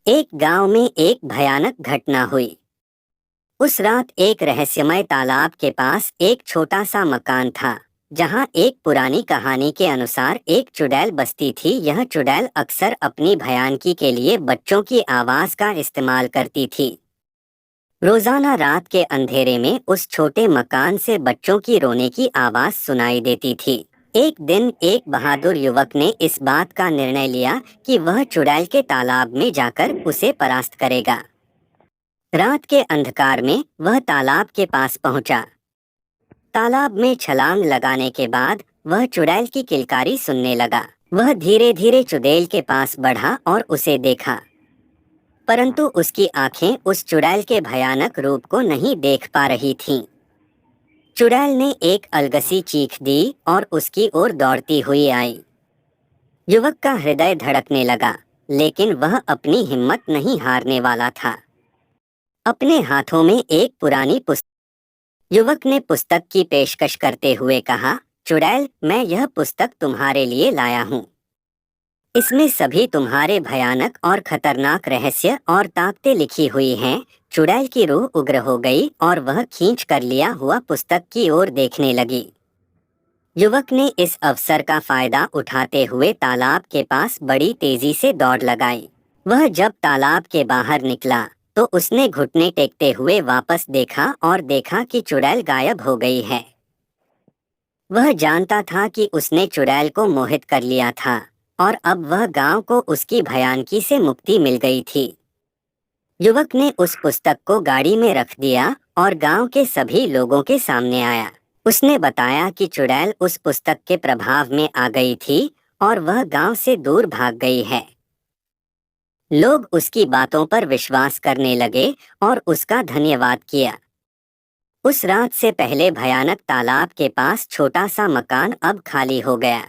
एक गांव में एक भयानक घटना हुई। उस रात एक रहस्यमय तालाब के पास एक छोटा सा मकान था, जहां एक पुरानी कहानी के अनुसार एक चुड़ैल बसती थी। यह चुड़ैल अक्सर अपनी भयानकी के लिए बच्चों की आवाज का इस्तेमाल करती थी। रोजाना रात के अंधेरे में उस छोटे मकान से बच्चों की रोने की आवाज सुनाई देती थी। एक दिन एक बहादुर युवक ने इस बात का निर्णय लिया कि वह चुड़ैल के तालाब में जाकर उसे परास्त करेगा। रात के अंधकार में वह तालाब के पास पहुंचा। तालाब में छलांग लगाने के बाद वह चुड़ैल की किलकारी सुनने लगा। वह धीरे धीरे चुड़ैल के पास बढ़ा और उसे देखा, परंतु उसकी आंखें उस चुड़ैल के भयानक रूप को नहीं देख पा रही थीं। चुड़ैल ने एक अलगसी चीख दी और उसकी ओर दौड़ती हुई आई। युवक का हृदय धड़कने लगा, लेकिन वह अपनी हिम्मत नहीं हारने वाला था। अपने हाथों में एक पुरानी पुस्तक युवक ने पुस्तक की पेशकश करते हुए कहा, चुड़ैल, मैं यह पुस्तक तुम्हारे लिए लाया हूँ। इसमें सभी तुम्हारे भयानक और खतरनाक रहस्य और ताकतें लिखी हुई हैं। चुड़ैल की रूह उग्र हो गई और वह खींच कर लिया हुआ पुस्तक की ओर देखने लगी। युवक ने इस अवसर का फायदा उठाते हुए तालाब के पास बड़ी तेजी से दौड़ लगाई। वह जब तालाब के बाहर निकला तो उसने घुटने टेकते हुए वापस देखा और देखा कि चुड़ैल गायब हो गई है। वह जानता था कि उसने चुड़ैल को मोहित कर लिया था और अब वह गांव को उसकी भयानकी से मुक्ति मिल गई थी। युवक ने उस पुस्तक को गाड़ी में रख दिया और गांव के सभी लोगों के सामने आया। उसने बताया कि चुड़ैल उस पुस्तक के प्रभाव में आ गई थी और वह गांव से दूर भाग गई है। लोग उसकी बातों पर विश्वास करने लगे और उसका धन्यवाद किया। उस रात से पहले भयानक तालाब के पास छोटा सा मकान अब खाली हो गया।